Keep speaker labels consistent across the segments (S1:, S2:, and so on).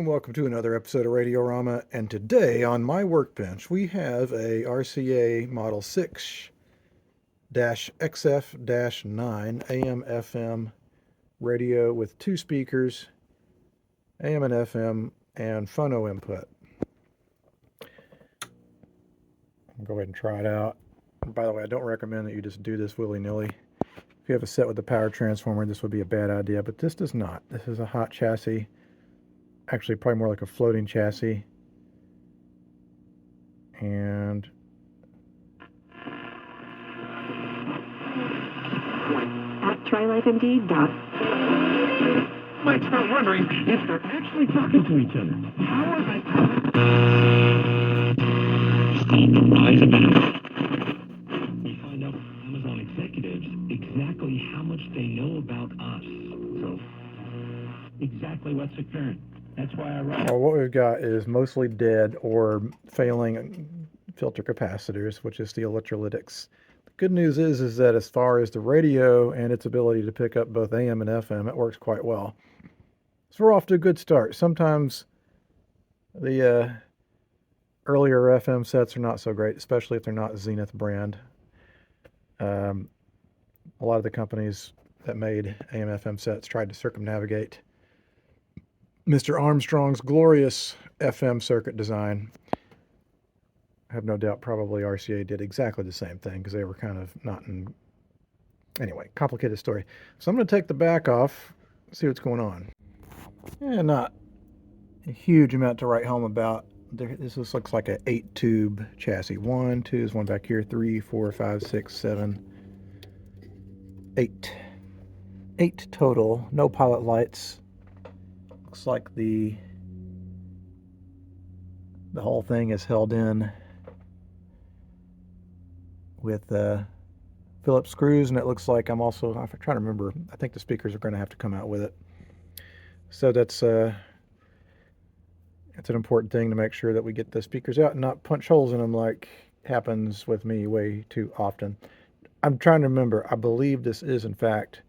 S1: and welcome to another episode of Radiorama. And today on my workbench we have a RCA Model 6-XF-9 AM/FM radio with two speakers, AM and FM, and phono input. I'll go ahead and try it out. And by the way, I don't recommend that you just do this willy-nilly. If you have a set with a power transformer, this would be a bad idea, but this does not. This is a hot chassis. Actually, probably more like a floating chassis. And
S2: at TriLifeMD.
S3: Might start wondering if they're actually talking to each other. How are they? On the rise of internet. We find out from Amazon executives exactly how much they know about us. So, exactly what's occurring. That's why I write.
S1: well, what we've got is mostly dead or failing filter capacitors, which is the electrolytics. The good news is that as far as the radio and its ability to pick up both AM and FM, it works quite well. So we're off to a good start. Sometimes the earlier FM sets are not so great, especially if they're not Zenith brand. A lot of the companies that made AM/FM sets tried to circumnavigate Mr. Armstrong's glorious FM circuit design. I have no doubt probably RCA did exactly the same thing because they were kind of not in... Anyway, complicated story. So I'm going to take the back off, see what's going on. Not a huge amount to write home about. This looks like an 8-tube chassis. 1, 2, there's one back here. 3, 4, 5, 6, 7, 8. 8 total. No pilot lights. Looks like the whole thing is held in with Phillips screws, and it looks like I'm trying to remember, I think the speakers are going to have to come out with it. So it's an important thing to make sure that we get the speakers out and not punch holes in them like happens with me way too often. I'm trying to remember, I believe this is in fact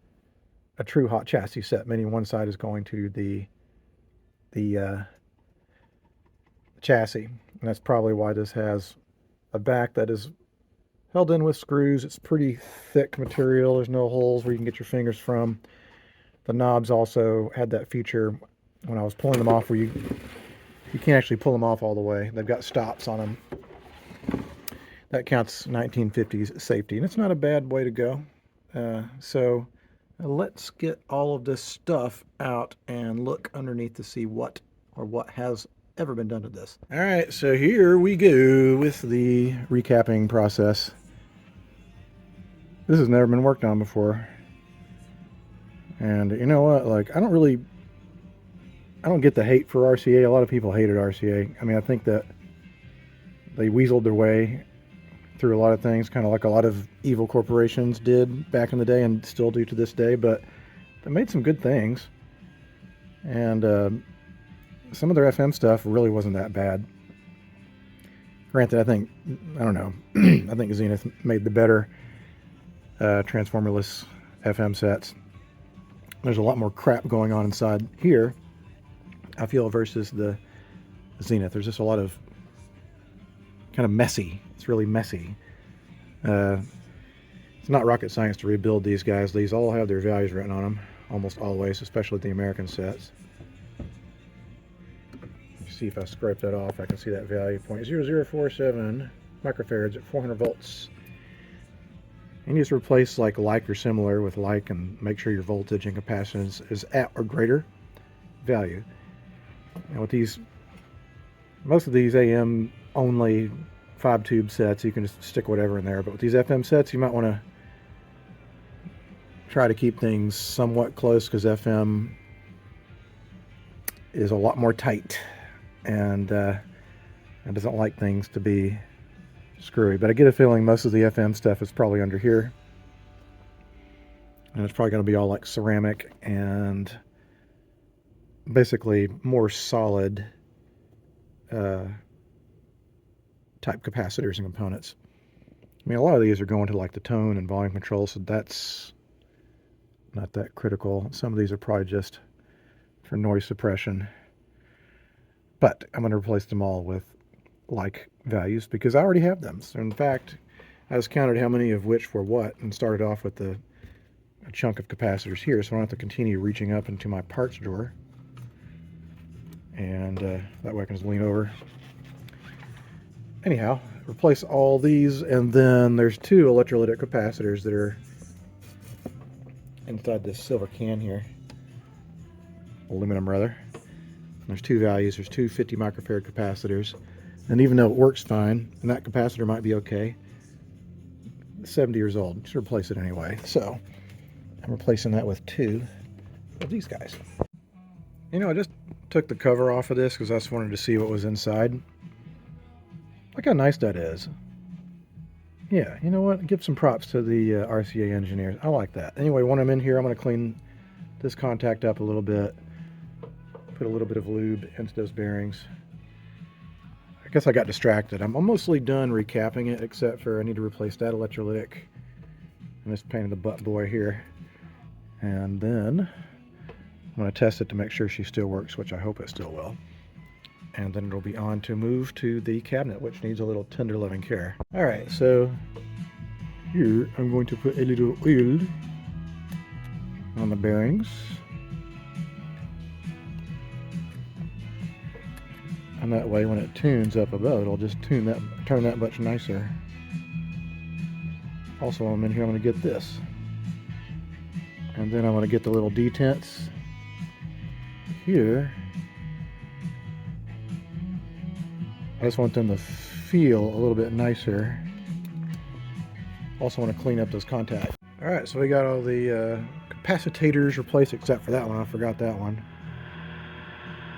S1: a true hot chassis set, meaning one side is going to the chassis, and that's probably why this has a back that is held in with screws. It's pretty thick material. There's no holes where you can get your fingers from. The knobs also had that feature when I was pulling them off where you can't actually pull them off all the way. They've got stops on them. That counts 1950s safety, and it's not a bad way to go. So let's get all of this stuff out and look underneath to see what has ever been done to this. All right, so here we go with the recapping process. This has never been worked on before. And you know what? Like, I don't get the hate for RCA. A lot of people hated RCA. I mean, I think that they weaseled their way through a lot of things, kind of like a lot of evil corporations did back in the day and still do to this day, but they made some good things. And some of their FM stuff really wasn't that bad. Granted, I think Zenith made the better transformerless FM sets. There's a lot more crap going on inside here, I feel, versus the Zenith. There's just a lot of kind of messy. It's really messy. It's not rocket science to rebuild these guys. These all have their values written on them, almost always, especially the American sets. See if I scrape that off, I can see that value, 0.0047 microfarads at 400 volts. And you just replace like or similar with like and make sure your voltage and capacitance is at or greater value. And with most of these AM only 5-tube sets, you can just stick whatever in there. But with these FM sets, you might want to try to keep things somewhat close because FM is a lot more tight. And it doesn't like things to be screwy. But I get a feeling most of the FM stuff is probably under here. And it's probably going to be all like ceramic and basically more solid type capacitors and components. I mean, a lot of these are going to like the tone and volume control, so that's not that critical. Some of these are probably just for noise suppression. But I'm going to replace them all with like values because I already have them. So in fact, I just counted how many of which were what and started off with a chunk of capacitors here, so I don't have to continue reaching up into my parts drawer. And that way I can just lean over. Anyhow, replace all these, and then there's 2 electrolytic capacitors that are inside this silver can here. Aluminum, rather. There's 2 values. There's 2 50 microfarad capacitors. And even though it works fine, and that capacitor might be okay, it's 70 years old. You should replace it anyway. So I'm replacing that with 2 of these guys. You know, I just took the cover off of this because I just wanted to see what was inside. Look how nice that is. Yeah, you know what? Give some props to the RCA engineers. I like that. Anyway, when I'm in here, I'm going to clean this contact up a little bit. Put a little bit of lube into those bearings. I guess I got distracted. I'm mostly done recapping it, except for I need to replace that electrolytic. I'm just painting the butt boy here. And then I'm going to test it to make sure she still works, which I hope it still will. And then it'll be on to move to the cabinet, which needs a little tender loving care. All right, so here I'm going to put a little oil on the bearings. And that way when it tunes up above, it'll just turn that much nicer. Also, I'm in here, I'm going to get this. And then I'm going to get the little detents here. I just want them to feel a little bit nicer. Also want to clean up those contacts. All right, so we got all the capacitors replaced except for that one. I forgot that one.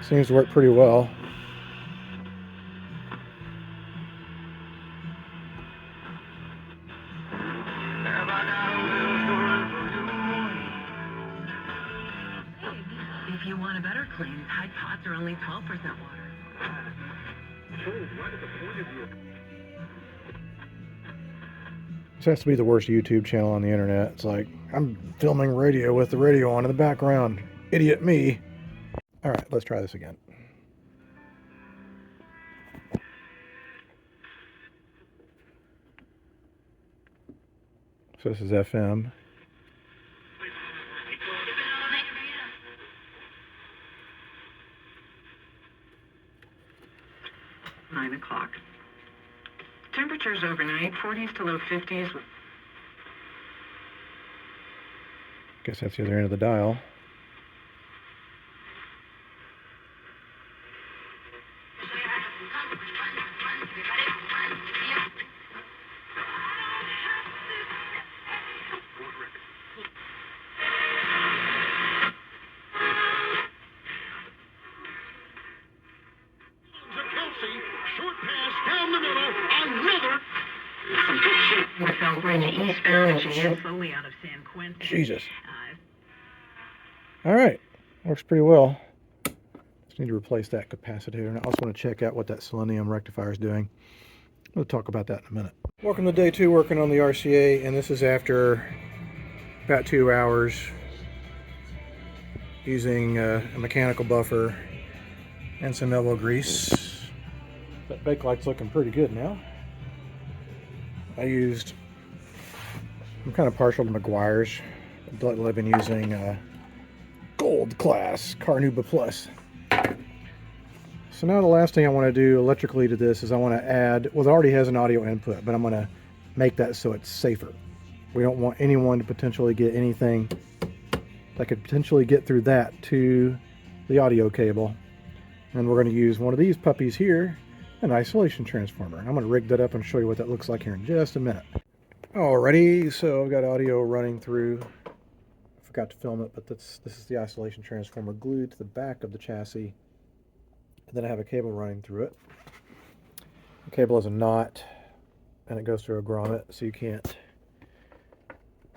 S1: Seems to work pretty well.
S4: If you want a better clean, Tide Pods are only 12% water.
S1: This has to be the worst YouTube channel on the internet. It's like, I'm filming radio with the radio on in the background. Idiot me. All right, let's try this again. So this is FM.
S4: Nine o'clock. Temperatures overnight, 40s to low 50s.
S1: Guess that's the other end of the dial.
S5: Short pass down the middle, another.
S4: We're in the eastbound and she's slowly out of San Quentin.
S1: Jesus. All right, works pretty well. Just need to replace that capacitor. And I also want to check out what that selenium rectifier is doing. We'll talk about that in a minute. Welcome to day 2 working on the RCA, and this is after about 2 hours using a mechanical buffer and some elbow grease. That bake light's looking pretty good now. I'm kind of partial to Meguiar's. I've been using Gold Class Carnauba Plus. So now the last thing I want to do electrically to this is I want to add, well, it already has an audio input, but I'm going to make that so it's safer. We don't want anyone to potentially get anything that could potentially get through that to the audio cable. And we're going to use one of these puppies here, an isolation transformer. I'm going to rig that up and show you what that looks like here in just a minute. Alrighty, so I've got audio running through. I forgot to film it, but this is the isolation transformer glued to the back of the chassis. And then I have a cable running through it. The cable is a knot, and it goes through a grommet, so you can't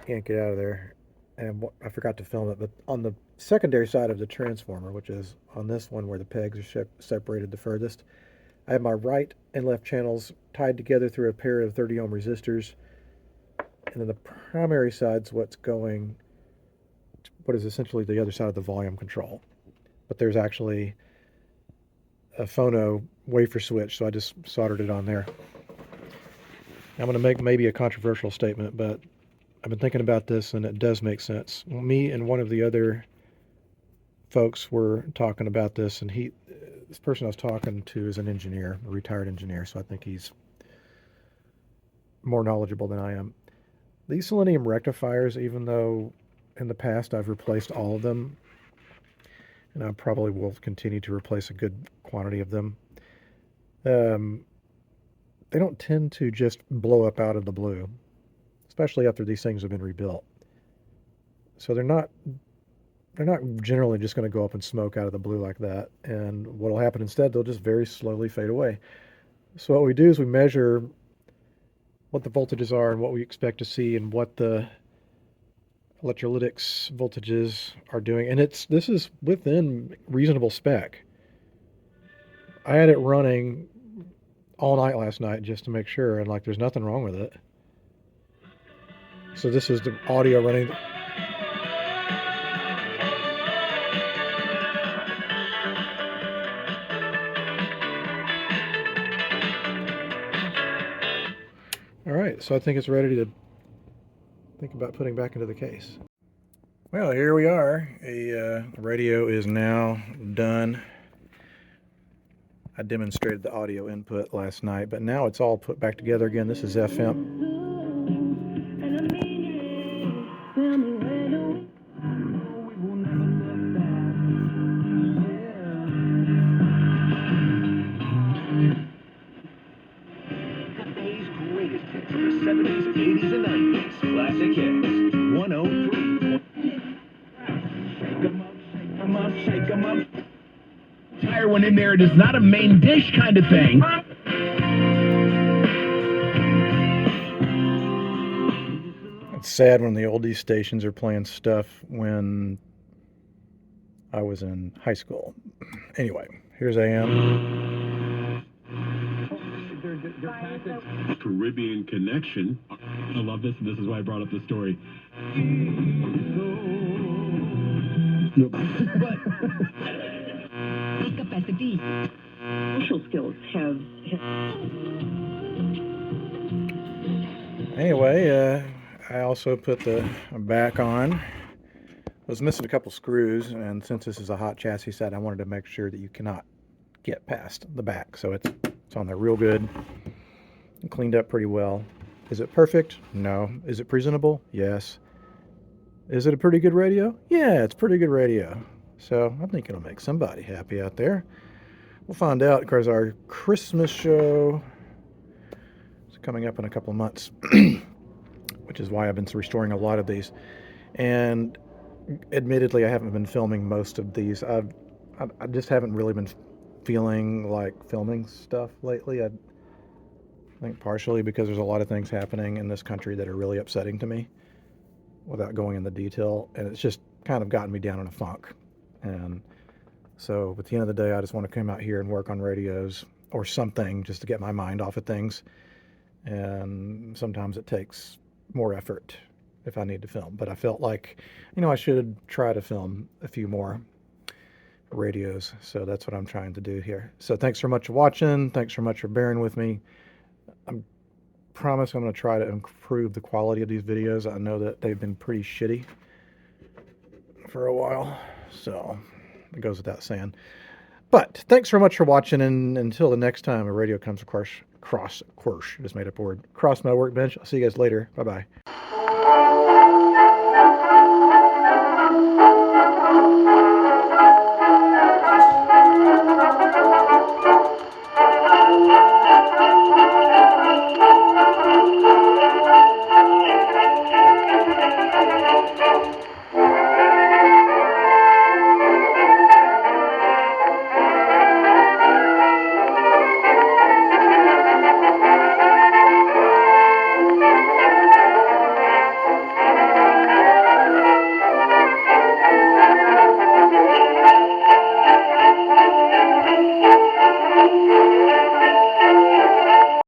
S1: get out of there. And I forgot to film it, but on the secondary side of the transformer, which is on this one where the pegs are separated the furthest, I have my right and left channels tied together through a pair of 30 ohm resistors. And then the primary side's what is essentially the other side of the volume control. But there's actually a phono wafer switch, so I just soldered it on there. I'm going to make maybe a controversial statement, but I've been thinking about this, and it does make sense. Me and one of the other folks were talking about this, and this person I was talking to is an engineer, a retired engineer, so I think he's more knowledgeable than I am. These selenium rectifiers, even though in the past I've replaced all of them, and I probably will continue to replace a good quantity of them, they don't tend to just blow up out of the blue, especially after these things have been rebuilt. So they're not generally just going to go up and smoke out of the blue like that. And what will happen instead, they'll just very slowly fade away. So what we do is we measure what the voltages are and what we expect to see and what the electrolytics voltages are doing. And this is within reasonable spec. I had it running all night last night just to make sure, and like there's nothing wrong with it. So this is the audio running. All right, so I think it's ready to think about putting back into the case. Well, here we are. The radio is now done. I demonstrated the audio input last night, but now it's all put back together again. This is FM.
S3: Today's greatest hits from the 70s, 80s, and 90s. Classic hits. 103. Shake 'em up, shake 'em up, shake 'em up. Entire one in there. It is not a main dish kind of thing.
S1: It's sad when the oldies stations are playing stuff when I was in high school. Anyway, here's AM.
S5: Caribbean connection.
S3: I love this. This is why I brought up the story.
S2: Social skills have
S1: Anyway, I also put the back on. I was missing a couple screws, and since this is a hot chassis set, I wanted to make sure that you cannot get past the back. So it's on there real good. Cleaned up pretty well. Is it perfect? No. Is it presentable? Yes. Is it a pretty good radio? Yeah, it's pretty good radio. So I think it'll make somebody happy out there. We'll find out because our Christmas show is coming up in a couple of months, which is why I've been restoring a lot of these. And admittedly, I haven't been filming most of these. I just haven't really been feeling like filming stuff lately. I think partially because there's a lot of things happening in this country that are really upsetting to me without going into detail. And it's just kind of gotten me down in a funk. And so at the end of the day, I just want to come out here and work on radios or something just to get my mind off of things. And sometimes it takes more effort if I need to film. But I felt like, I should try to film a few more radios. So that's what I'm trying to do here. So thanks so much for watching. Thanks so much for bearing with me. I promise I'm going to try to improve the quality of these videos. I know that they've been pretty shitty for a while. So it goes without saying. But thanks so much for watching, and until the next time a radio comes across, just made up a word, across my workbench. I'll see you guys later. Bye-bye.